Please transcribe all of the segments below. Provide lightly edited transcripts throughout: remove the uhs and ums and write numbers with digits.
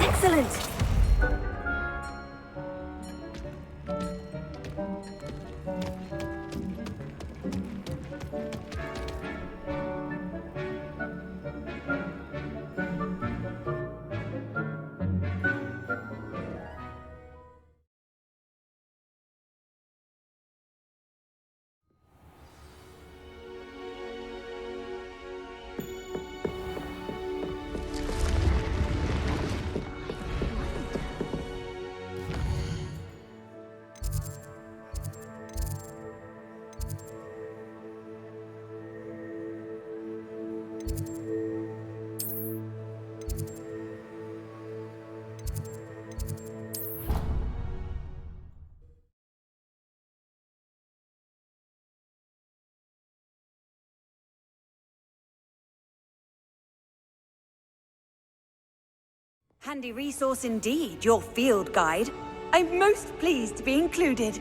Excellent! Handy resource indeed, your field guide. I'm most pleased to be included.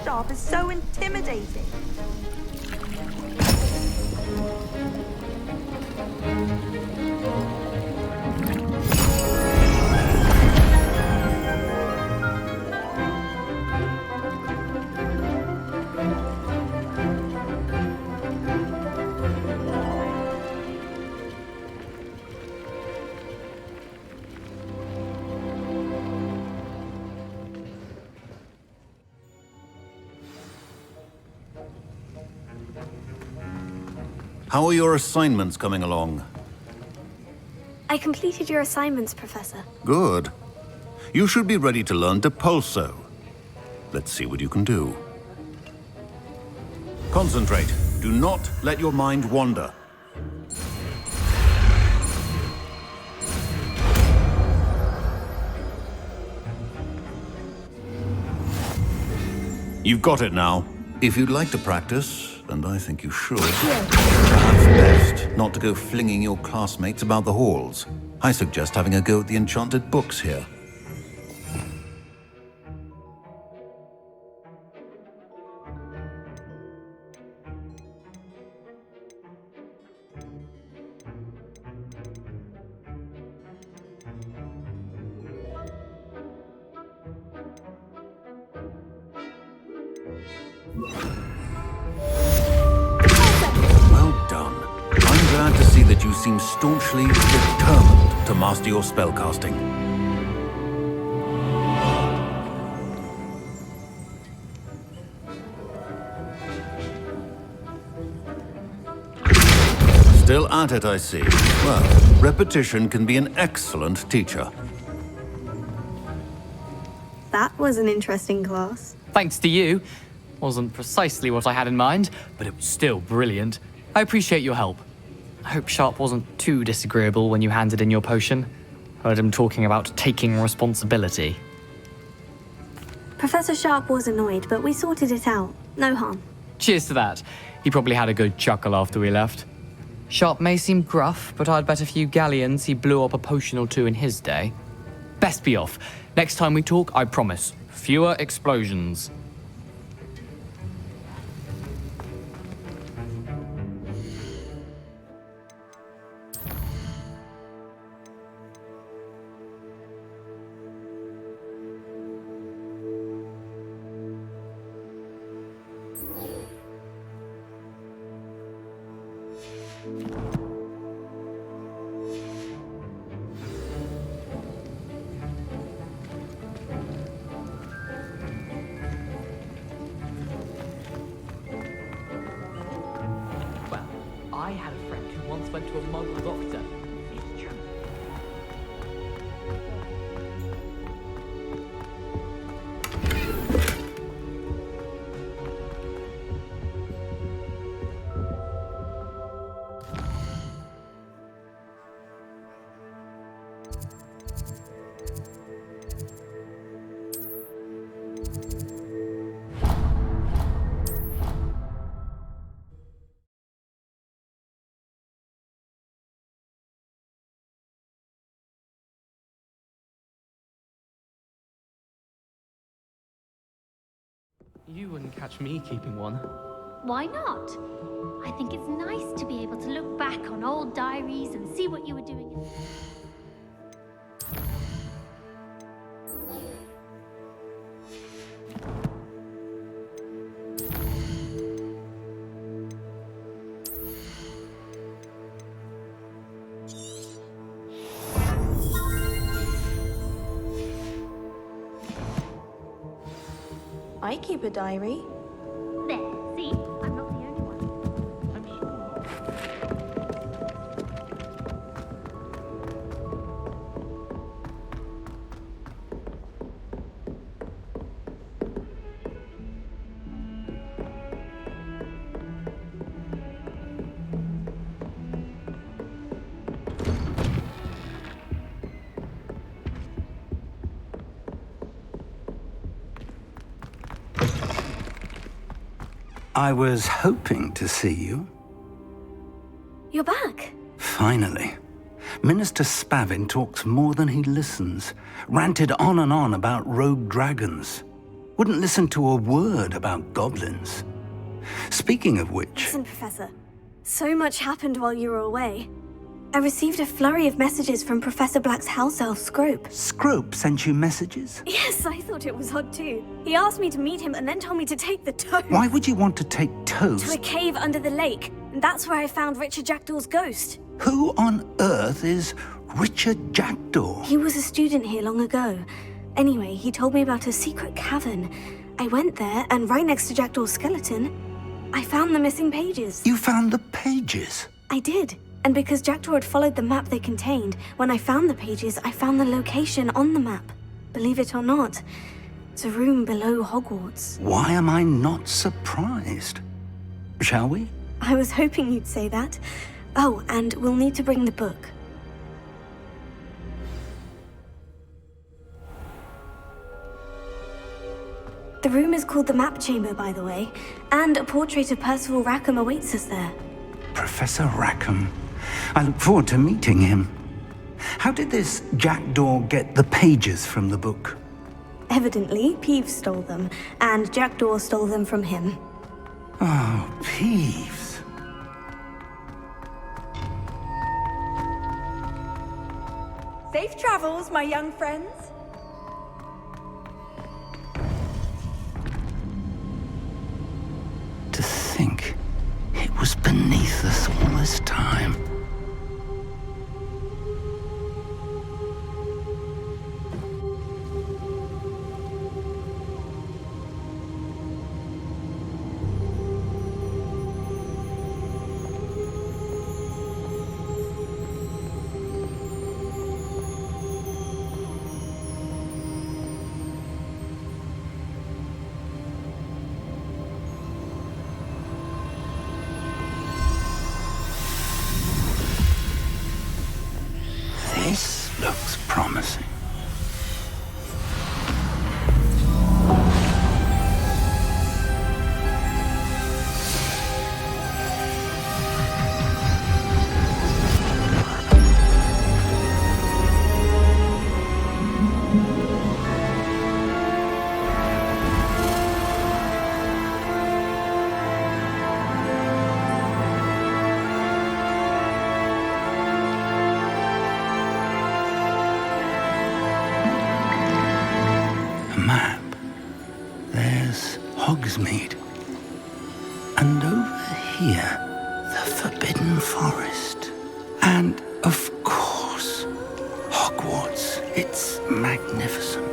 Sharp is so intimidating. How are your assignments coming along? I completed your assignments, Professor. Good. You should be ready to learn Depulso. Let's see what you can do. Concentrate. Do not let your mind wander. You've got it now. If you'd like to practice, and I think you should, perhaps best not to go flinging your classmates about the halls. I suggest having a go at the enchanted books here. seem staunchly determined to master your spellcasting. Still at it, I see. Well, repetition can be an excellent teacher. That was an interesting class. Thanks to you. Wasn't precisely what I had in mind, but it was still brilliant. I appreciate your help. I hope Sharp wasn't too disagreeable when you handed in your potion. Heard him talking about taking responsibility. Professor Sharp was annoyed, but we sorted it out. No harm. Cheers to that. He probably had a good chuckle after we left. Sharp may seem gruff, but I'd bet a few galleons he blew up a potion or two in his day. Best be off. Next time we talk, I promise, fewer explosions. Well, I had a friend who once went to a muggle doctor. It's true. You wouldn't catch me keeping one. Why not? I think it's nice to be able to look back on old diaries and see what you were doing. I keep a diary. There, see? I'm not the only one. I'm sure. I was hoping to see you. You're back. Finally. Minister Spavin talks more than he listens. Ranted on and on about rogue dragons. Wouldn't listen to a word about goblins. Speaking of which... Listen, Professor. So much happened while you were away. I received a flurry of messages from Professor Black's house elf, Scrope. Scrope sent you messages? Yes, I thought it was odd too. He asked me to meet him and then told me to take the toad. Why would you want to take To a Toast? cave under the lake. And that's where I found Richard Jackdaw's ghost. Who on earth is Richard Jackdaw? He was a student here long ago. Anyway, he told me about a secret cavern. I went there, and right next to Jackdaw's skeleton, I found the missing pages. You found the pages? I did. And because Jackdaw had followed the map they contained, when I found the pages, I found the location on the map. Believe it or not, it's a room below Hogwarts. Why am I not surprised? Shall we? I was hoping you'd say that. Oh, and we'll need to bring the book. The room is called the Map Chamber, by the way, and a portrait of Percival Rackham awaits us there. Professor Rackham. I look forward to meeting him. How did this Jackdaw get the pages from the book? Evidently, Peeves stole them, and Jackdaw stole them from him. Oh, Peeves. Safe travels, my young friends. To think it was beneath us all this time. Hogsmeade. And over here, the Forbidden Forest. And, of course, Hogwarts. It's magnificent.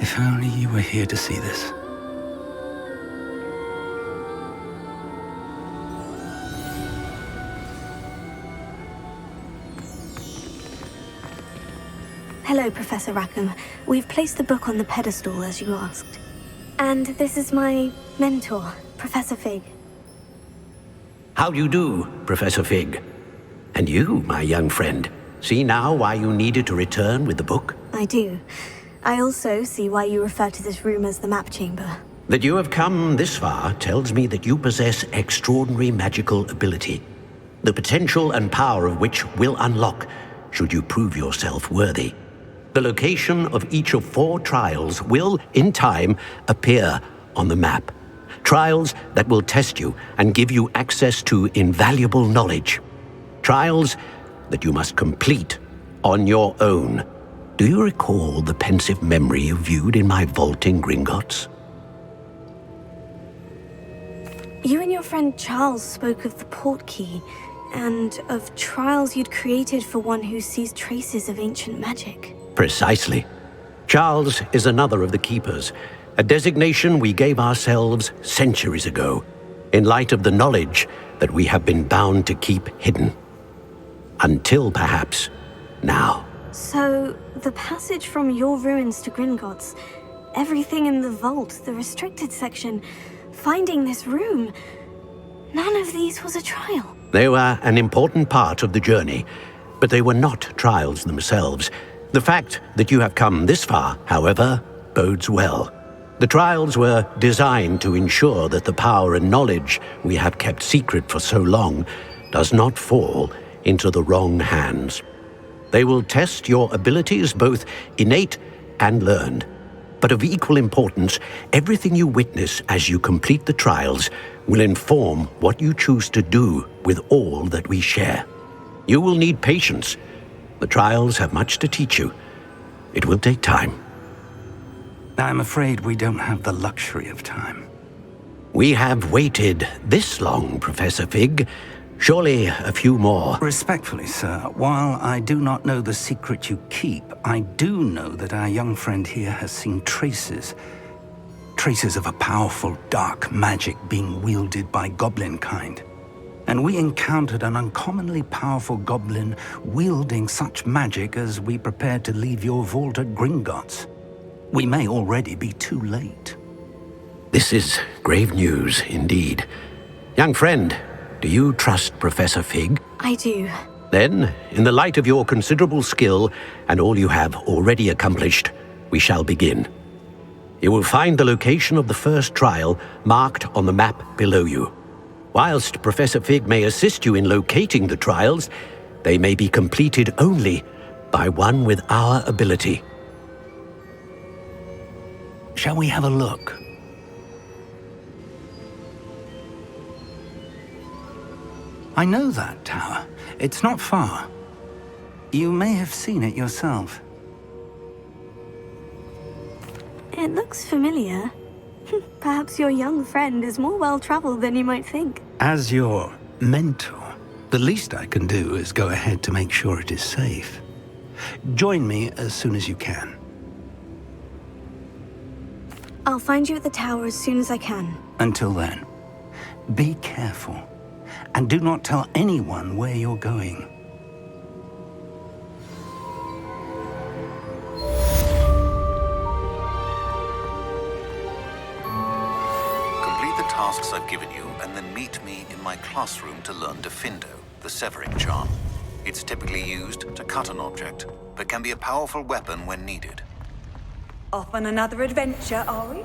If only you were here to see this. Hello, Professor Rackham. We've placed the book on the pedestal as you asked. And this is my mentor, Professor Fig. How do you do, Professor Fig? And you, my young friend, see now why you needed to return with the book? I do. I also see why you refer to this room as the map chamber. That you have come this far tells me that you possess extraordinary magical ability, the potential and power of which will unlock should you prove yourself worthy. The location of each of 4 trials will, in time, appear on the map. Trials that will test you and give you access to invaluable knowledge. Trials that you must complete on your own. Do you recall the pensive memory you viewed in my vault in Gringotts? You and your friend Charles spoke of the portkey, and of trials you'd created for one who sees traces of ancient magic. Precisely. Charles is another of the Keepers, a designation we gave ourselves centuries ago, in light of the knowledge that we have been bound to keep hidden. Until perhaps now. So, the passage from your ruins to Gringotts, everything in the vault, the restricted section, finding this room, none of these was a trial. They were an important part of the journey, but they were not trials themselves. The fact that you have come this far, however, bodes well. The trials were designed to ensure that the power and knowledge we have kept secret for so long does not fall into the wrong hands. They will test your abilities, both innate and learned. But of equal importance, everything you witness as you complete the trials will inform what you choose to do with all that we share. You will need patience. The trials have much to teach you. It will take time. I'm afraid we don't have the luxury of time. We have waited this long, Professor Fig. Surely a few more. Respectfully, sir, while I do not know the secret you keep, I do know that our young friend here has seen traces of a powerful dark magic being wielded by goblin kind. And we encountered an uncommonly powerful goblin wielding such magic as we prepared to leave your vault at Gringotts. We may already be too late. This is grave news indeed. Young friend, do you trust Professor Fig? I do. Then, in the light of your considerable skill and all you have already accomplished, we shall begin. You will find the location of the first trial marked on the map below you. Whilst Professor Fig may assist you in locating the trials, they may be completed only by one with our ability. Shall we have a look? I know that tower. It's not far. You may have seen it yourself. It looks familiar. Perhaps your young friend is more well-traveled than you might think. As your mentor, the least I can do is go ahead to make sure it is safe. Join me as soon as you can. I'll find you at the tower as soon as I can. Until then, be careful, and do not tell anyone where you're going. Complete the tasks I've given you, and then meet me in my classroom to learn Defindo, the severing charm. It's typically used to cut an object, but can be a powerful weapon when needed. Off on another adventure, are we?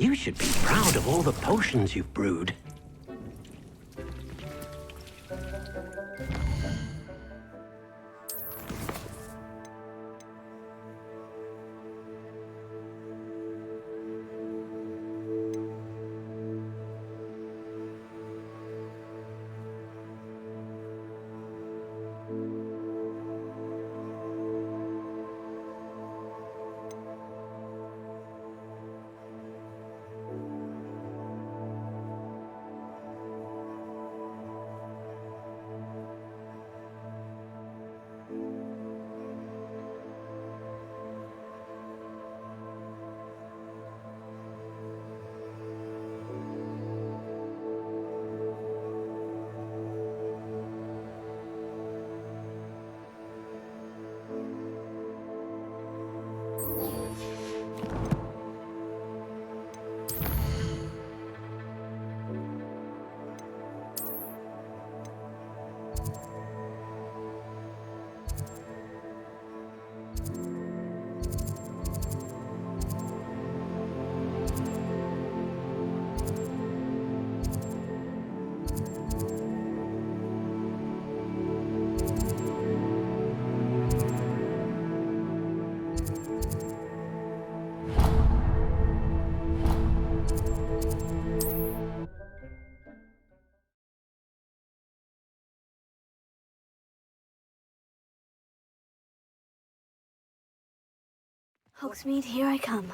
You should be proud of all the potions you've brewed. Hogsmeade, here I come.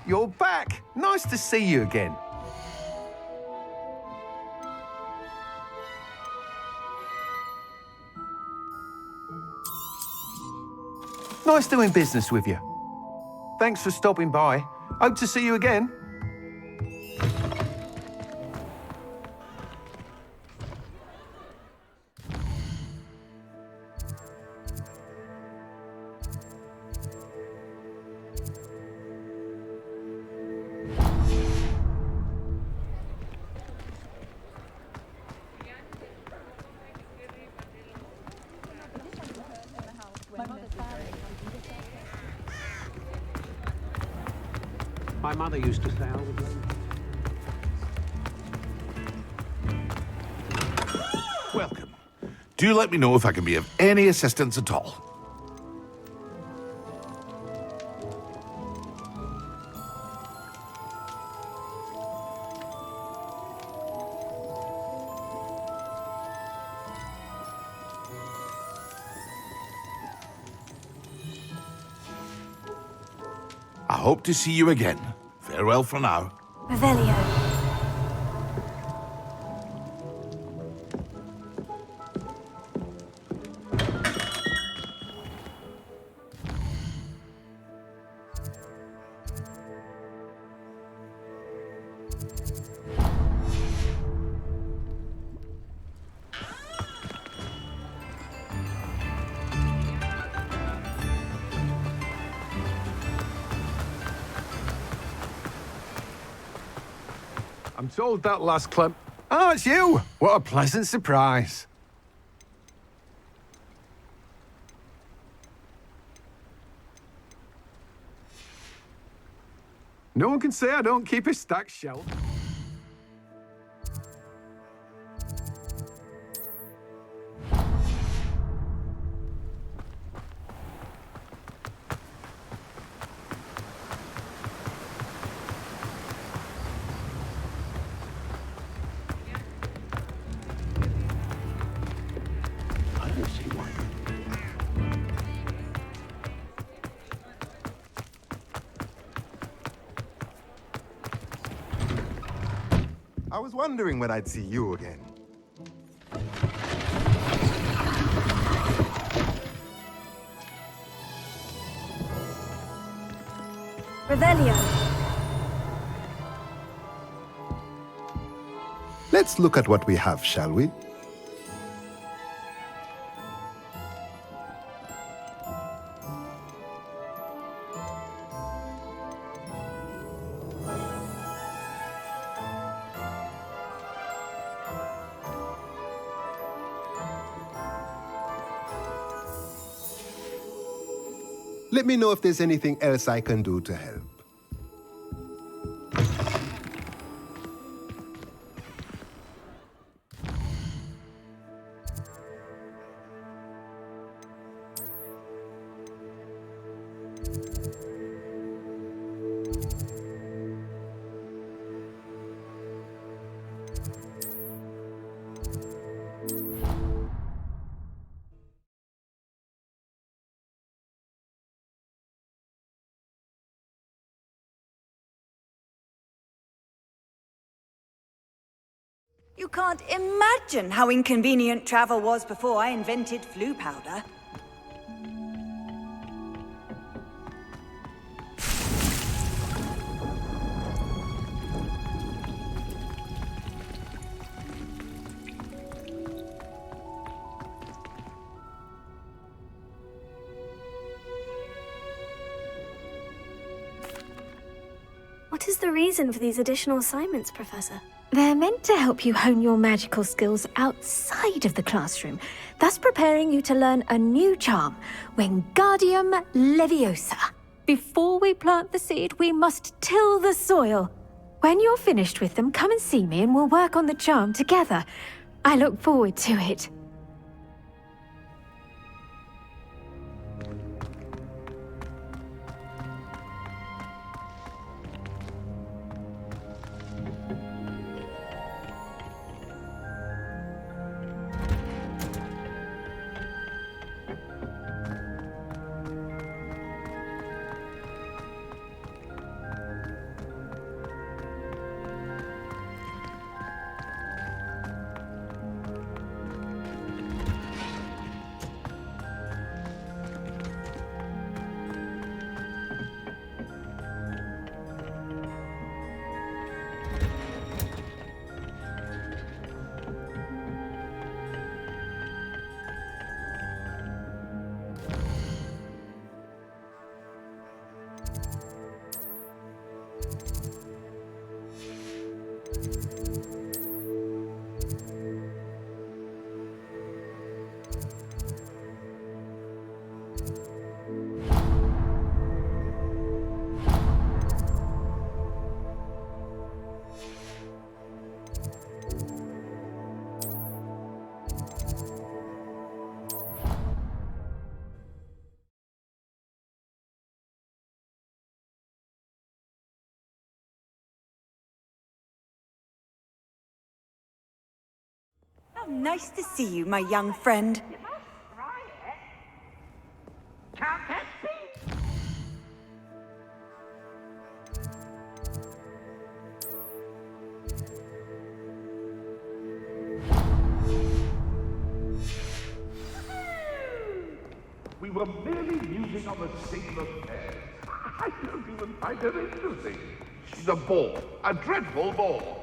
You're back! Nice to see you again. Nice doing business with you. Thanks for stopping by. Hope to see you again. My mother used to say I would learn. Welcome. Do let me know if I can be of any assistance at all. I hope to see you again. Farewell for now. Revelio. I'm told that last club... Oh, it's you! What a pleasant surprise. No one can say I don't keep a stacked shelf. I don't see why. I was wondering when I'd see you again. Revelio. Let's look at what we have, shall we? Let me know if there's anything else I can do to help. You can't imagine how inconvenient travel was before I invented flu powder. What is the reason for these additional assignments, Professor? They're meant to help you hone your magical skills outside of the classroom, thus preparing you to learn a new charm, Wingardium Leviosa. Before we plant the seed, we must till the soil. When you're finished with them, come and see me and we'll work on the charm together. I look forward to it. How nice to see you, my young friend. We were merely musing on the state of affairs. I don't even find her interesting. She's a bore, a dreadful bore.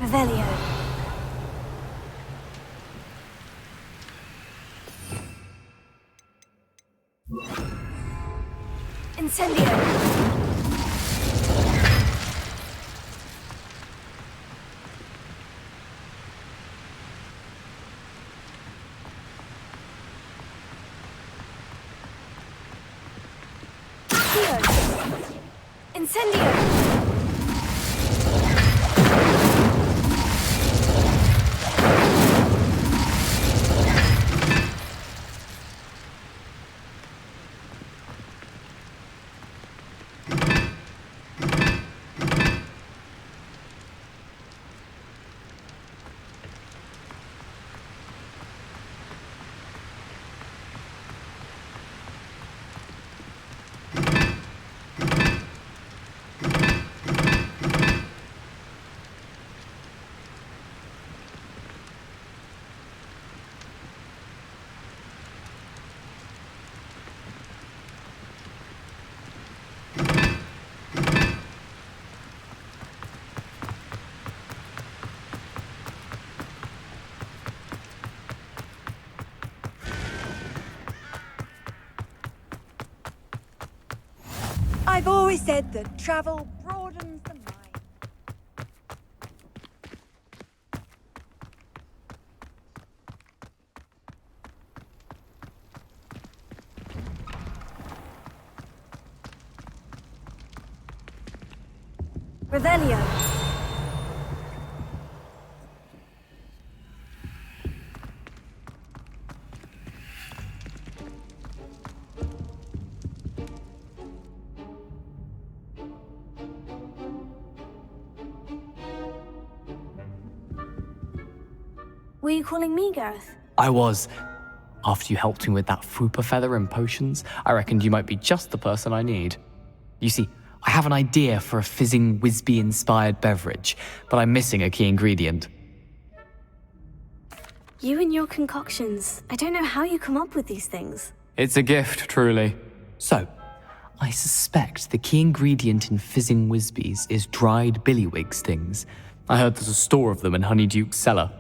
Revelio. Incendio. Incendio. I've always said that travel broadens the mind. Revelio. Were you calling me, Gareth? I was. After you helped me with that Fupa feather and potions, I reckoned you might be just the person I need. You see, I have an idea for a fizzing Whizbee-inspired beverage, but I'm missing a key ingredient. You and your concoctions. I don't know how you come up with these things. It's a gift, truly. So, I suspect the key ingredient in fizzing Whizbees is dried billywig stings. I heard there's a store of them in Honeyduke's cellar.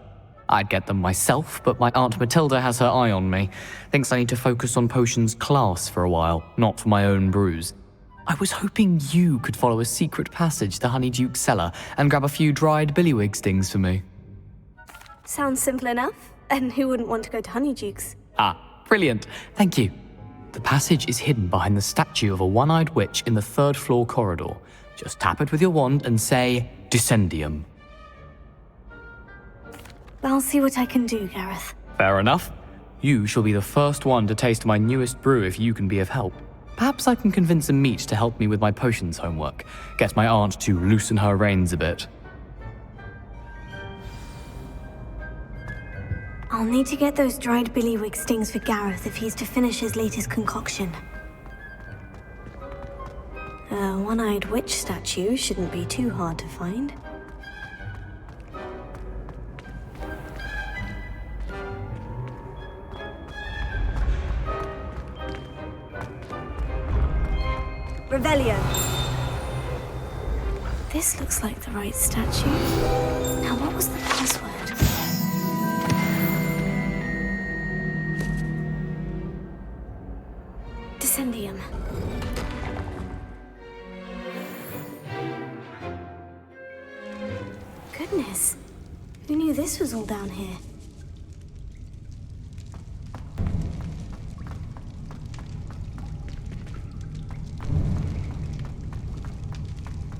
I'd get them myself, but my Aunt Matilda has her eye on me. Thinks I need to focus on potions class for a while, not for my own brews. I was hoping you could follow a secret passage to Honeyduke's cellar and grab a few dried billywig stings for me. Sounds simple enough. And who wouldn't want to go to Honeyduke's? Ah, brilliant. Thank you. The passage is hidden behind the statue of a one-eyed witch in the third-floor corridor. Just tap it with your wand and say, Descendium. I'll see what I can do, Gareth. Fair enough. You shall be the first one to taste my newest brew if you can be of help. Perhaps I can convince a meat to help me with my potions homework. Get my aunt to loosen her reins a bit. I'll need to get those dried billywig stings for Gareth if he's to finish his latest concoction. A one-eyed witch statue shouldn't be too hard to find. Revelio. This looks like the right statue. Now, what was the password? Descendium. Goodness. Who knew this was all down here?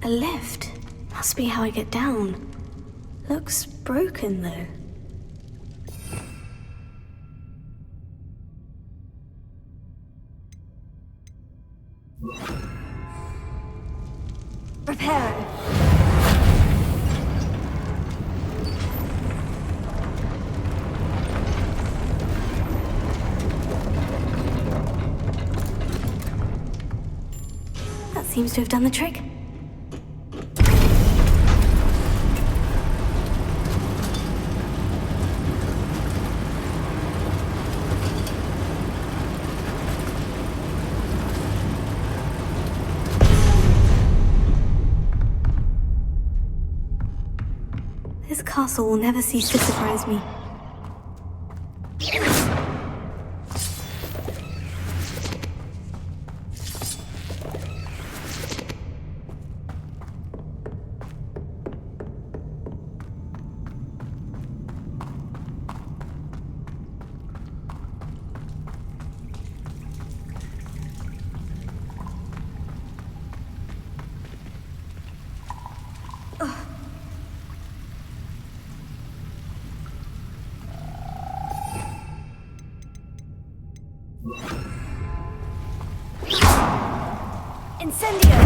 A lift. Must be how I get down. Looks broken, though. Reparo. That seems to have done the trick. This castle will never cease to surprise me. Incendio!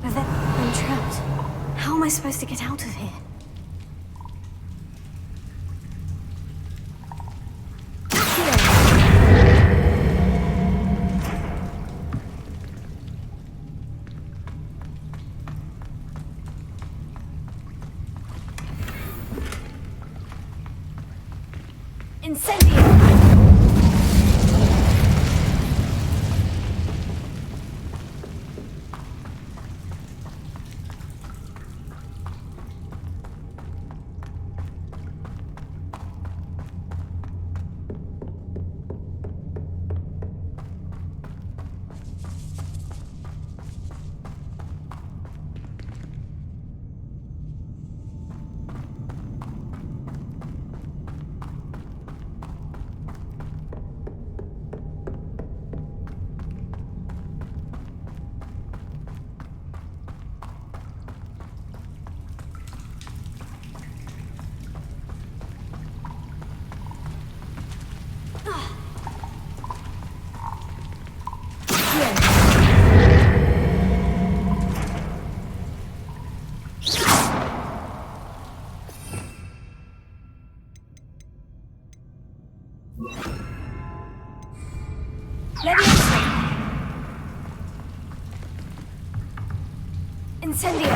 I'm trapped. How am I supposed to get out of here? Incendio! Incendio!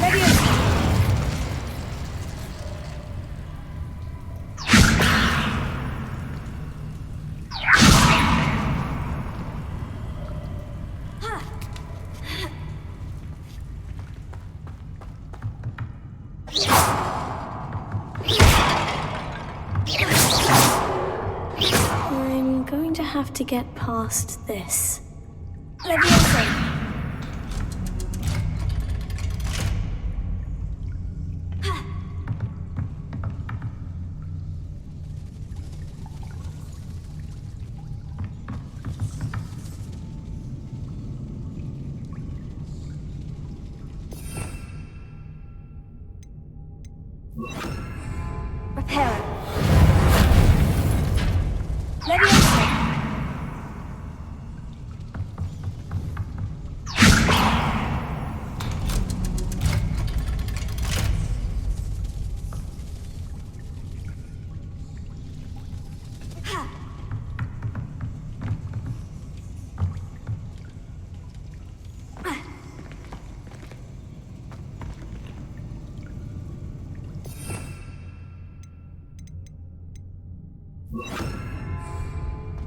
Leviosa! I'm going to have to get past this. Leviosa! Reparo. Leviosa!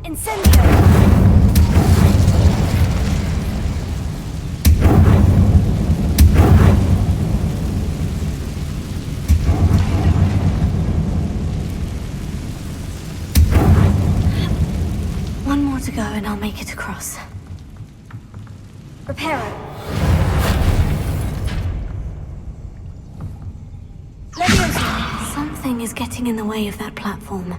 Incendio! One more to go and I'll make it across. Reparo. Leviosa! Something is getting in the way of that platform.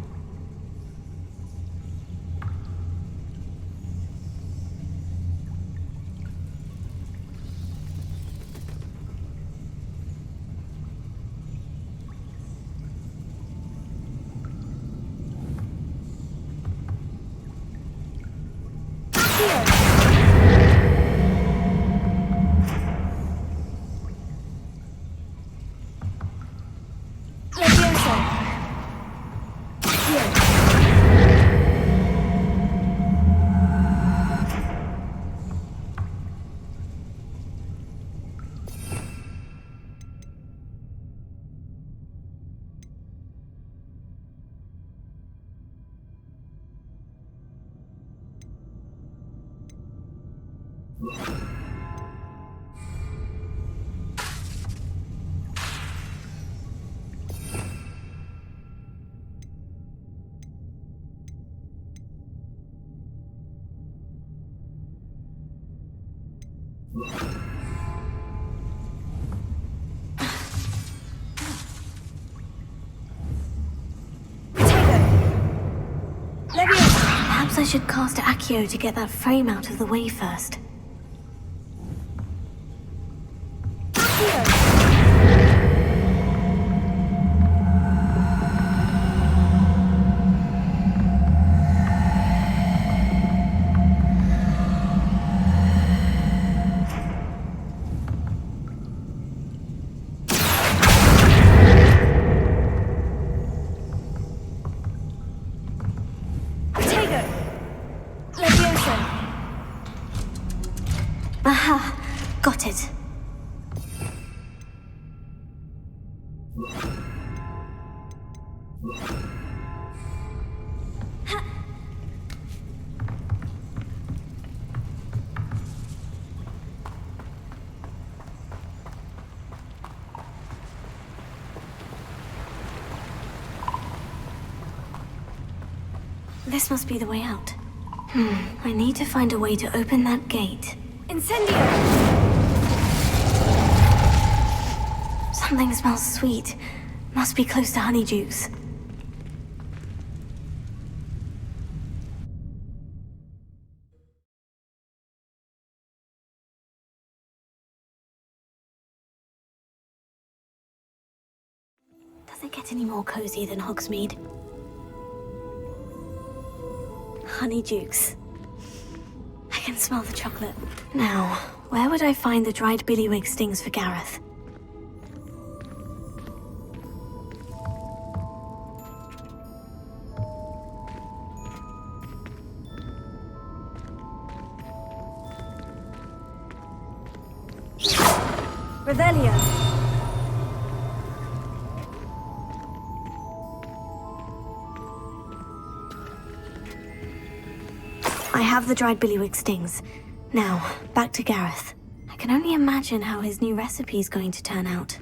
Perhaps I should cast Accio to get that frame out of the way first. Aha! Got it. This must be the way out. I need to find a way to open that gate. Incendio! Something smells sweet. Must be close to Honeydukes. Does it get any more cozy than Hogsmeade? Honeydukes. I can smell the chocolate. Now, where would I find the dried billywig stings for Gareth? Revelio. I have the dried billywig stings. Now, back to Gareth. I can only imagine how his new recipe is going to turn out.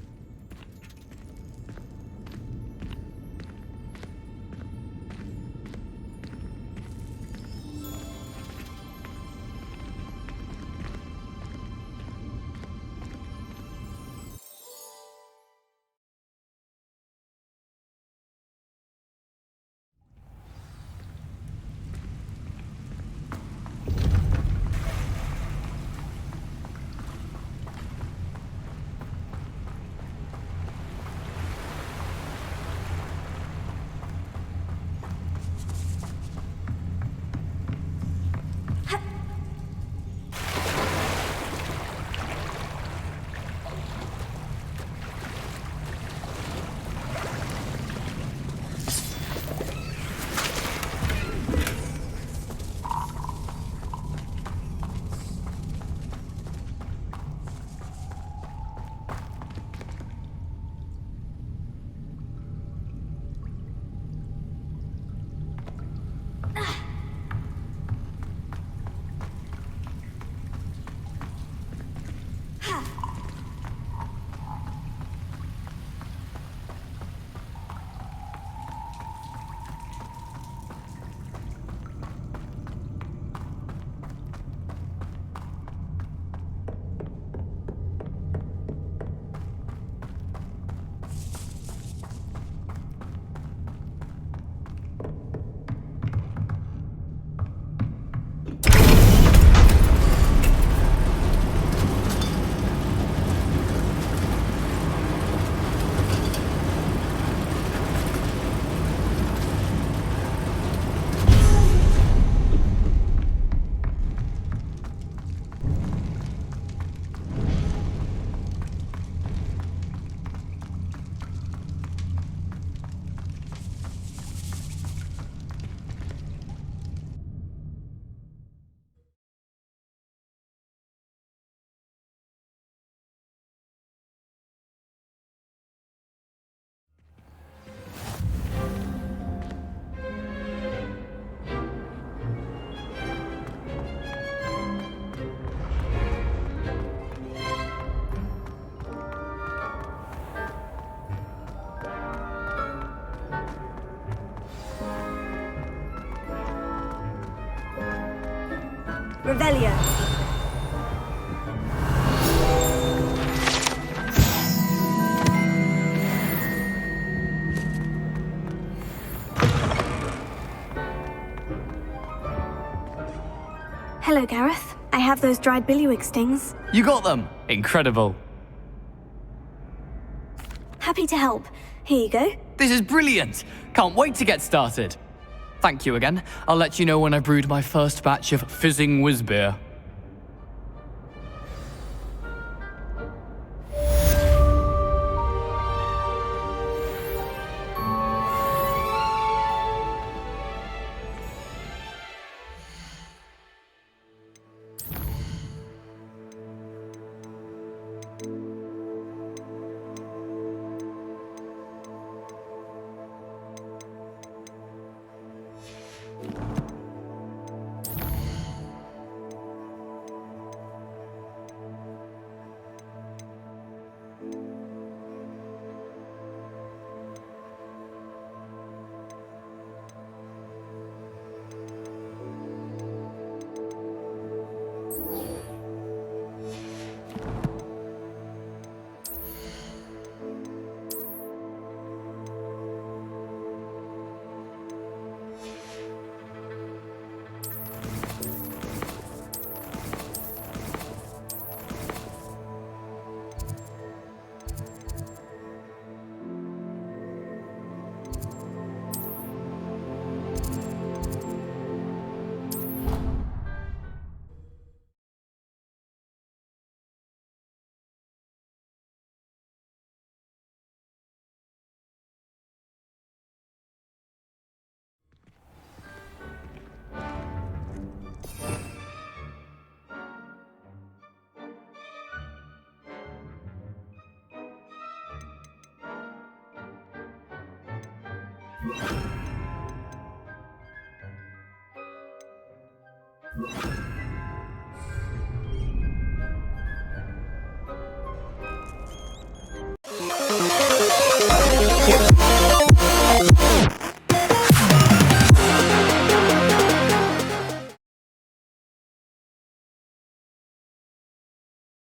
Revelio. Hello, Gareth. I have those dried billywig stings. You got them! Incredible. Happy to help. Here you go. This is brilliant! Can't wait to get started. Thank you again. I'll let you know when I brewed my first batch of fizzing whiz-beer. you.